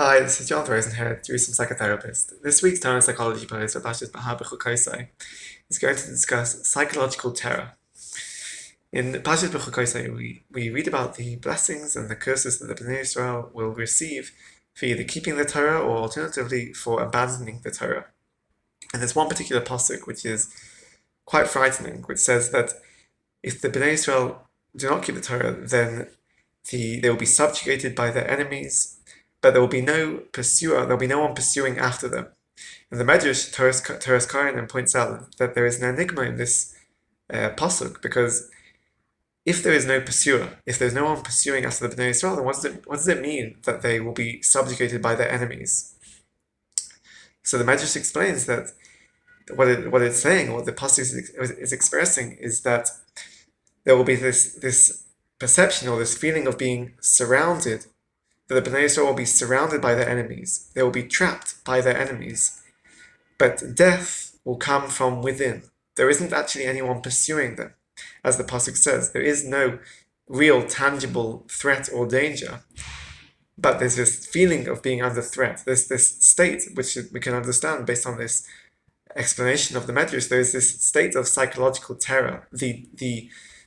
Hi, this is John Rosenhead, Jerusalem psychotherapist. This week's Torah and Psychology post, with Behar-Bechukosai, is going to discuss psychological terror. In Behar-Bechukosai, we read about the blessings and the curses that the Bnei Israel will receive for either keeping the Torah or alternatively for abandoning the Torah. And there's one particular pasuk which is quite frightening, which says that if the Bnei Israel do not keep the Torah, then they will be subjugated by their enemies, but there will be no pursuer, there will be no one pursuing after them. And the Medrash, Torah's Kohen, points out that there is an enigma in this pasuk, because if there is no pursuer, if there's no one pursuing after the Bnei Israel, then what does it mean that they will be subjugated by their enemies? So the Medrash explains that what it's saying, what the pasuk is expressing, is that there will be this perception or this feeling of being surrounded, that the Bnei Israel will be surrounded by their enemies. They will be trapped by their enemies. But death will come from within. There isn't actually anyone pursuing them. As the pasuk says, there is no real tangible threat or danger. But there's this feeling of being under threat. There's this state, which we can understand based on this explanation of the Medrash. There is this state of psychological terror.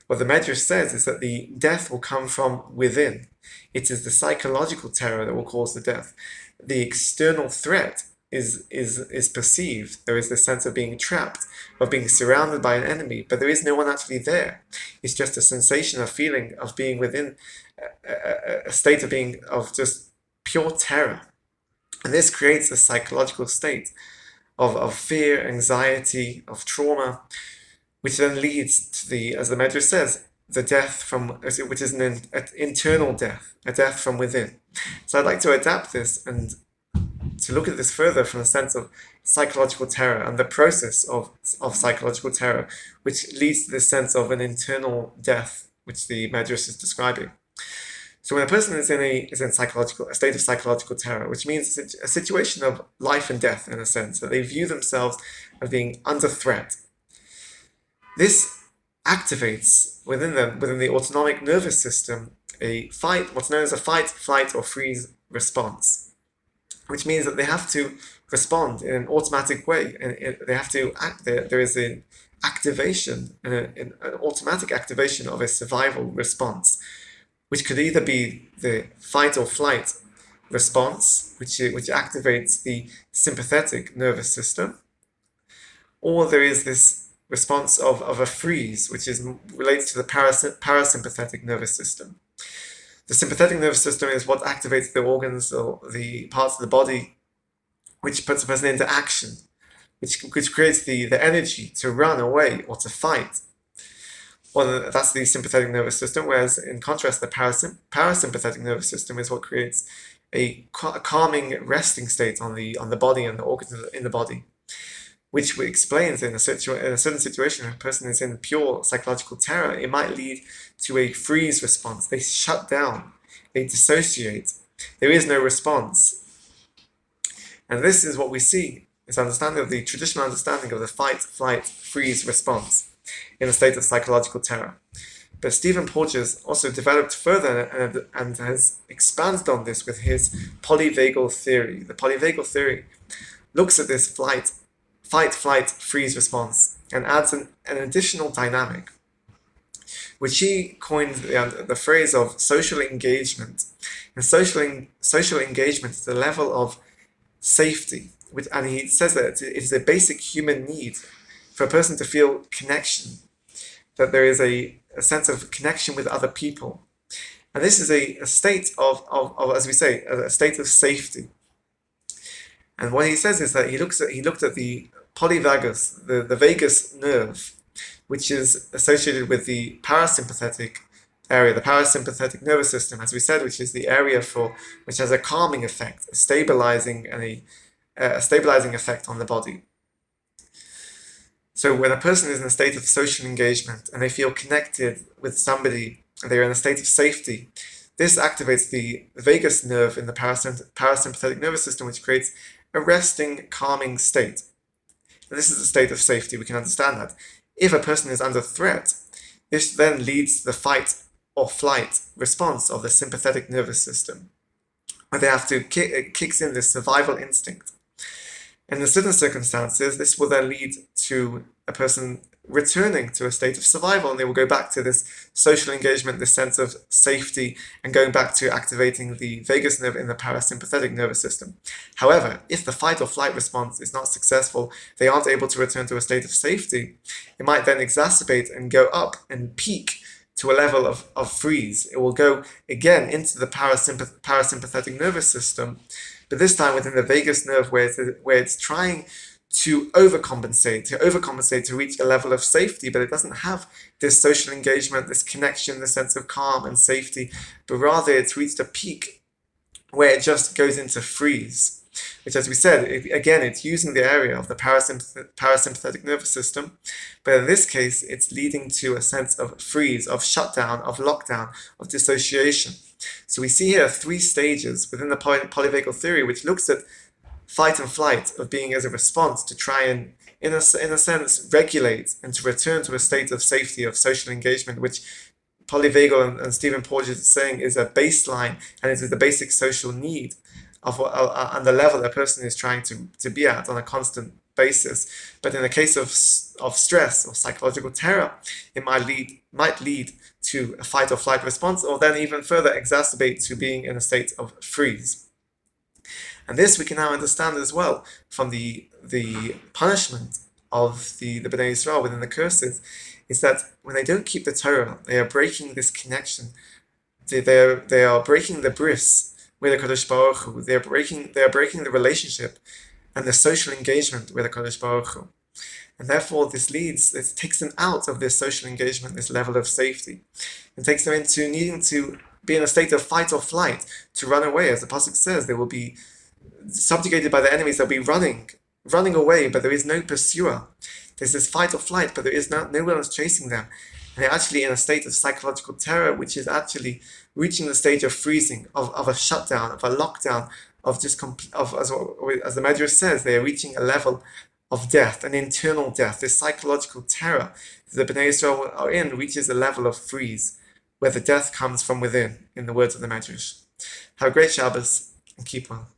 What the Medrash says is that the death will come from within. It is the psychological terror that will cause the death. The external threat is perceived. There is this sense of being trapped, of being surrounded by an enemy, but there is no one actually there. It's just a sensation, a feeling of being within a state of being of just pure terror. And this creates a psychological state of fear, anxiety, of trauma, which then leads to as the Medrash says, the death which is an internal death, a death from within. So I'd like to adapt this and to look at this further from the sense of psychological terror and the process of psychological terror, which leads to this sense of an internal death, which the Medrash is describing. So when a person is in a state of psychological terror, which means a situation of life and death, in a sense, that they view themselves as being under threat, this activates within the autonomic nervous system what's known as a fight, flight, or freeze response, which means that they have to respond in an automatic way, and they have to act. There is an activation, an automatic activation of a survival response, which could either be the fight or flight response, which activates the sympathetic nervous system, or there is this response of a freeze, which relates to the parasympathetic nervous system. The sympathetic nervous system is what activates the organs or the parts of the body, which puts a person into action, which creates the energy to run away or to fight. Well, that's the sympathetic nervous system, whereas in contrast, the parasympathetic nervous system is what creates a calming, resting state on the body and the organs in the body, which explains in a certain situation, when a person is in pure psychological terror, it might lead to a freeze response. They shut down, they dissociate. There is no response. And this is what we see, is understanding of the traditional understanding of the fight, flight, freeze response in a state of psychological terror. But Stephen Porges also developed further and has expanded on this with his polyvagal theory. The polyvagal theory looks at this fight, flight, freeze response and adds an additional dynamic, which he coined the phrase of social engagement. And social engagement is the level of safety, and he says that it is a basic human need for a person to feel connection, that there is a sense of connection with other people. And this is a state of, as we say, a state of safety. And what he says is that he looked at the polyvagus, the vagus nerve, which is associated with the parasympathetic area, the parasympathetic nervous system, as we said, which is the area which has a calming effect, a stabilizing effect on the body. So when a person is in a state of social engagement and they feel connected with somebody, they're in a state of safety, this activates the vagus nerve in the parasympathetic nervous system, which creates a resting, calming state. And this is a state of safety. We can understand that. If a person is under threat, this then leads to the fight or flight response of the sympathetic nervous system. where they have to kicks in this survival instinct. In certain circumstances, this will then lead to a person returning to a state of survival, and they will go back to this social engagement, this sense of safety, and going back to activating the vagus nerve in the parasympathetic nervous system. However, if the fight or flight response is not successful, they aren't able to return to a state of safety, it might then exacerbate and go up and peak to a level of freeze. It will go again into the parasympathetic nervous system, but this time within the vagus nerve, where it's trying to overcompensate to reach a level of safety, but it doesn't have this social engagement, this connection, this sense of calm and safety, but rather it's reached a peak where it just goes into freeze, which, as we said, again, it's using the area of the parasympathetic nervous system, but in this case, it's leading to a sense of freeze, of shutdown, of lockdown, of dissociation. So we see here 3 stages within the polyvagal theory, which looks at fight and flight, of being as a response to try and, in a sense, regulate and to return to a state of safety, of social engagement, which polyvagal and Stephen Porges is saying is a baseline, and it is the basic social need of and the level a person is trying to be at on a constant basis. But in the case of stress or psychological terror, it might lead to a fight or flight response, or then even further exacerbate to being in a state of freeze. And this we can now understand as well from the punishment of the Bnei Yisrael within the curses, is that when they don't keep the Torah, they are breaking this connection. They are breaking the bris with the Kadosh Baruch Hu. They are breaking the relationship and the social engagement with the Kadosh Baruch Hu. And therefore it takes them out of this social engagement, this level of safety. It takes them into needing to be in a state of fight or flight, to run away. As the Pasuk says, they will be subjugated by the enemies, they'll be running away, but there is no pursuer. There's this fight or flight, but there is no one else chasing them. And they're actually in a state of psychological terror, which is actually reaching the stage of freezing, of a shutdown, of a lockdown, of just as the Medrash says, they are reaching a level of death, an internal death. This psychological terror that the Bnei Yisrael are in reaches a level of freeze, where the death comes from within, in the words of the Medrash. Have a great Shabbos, and keep well.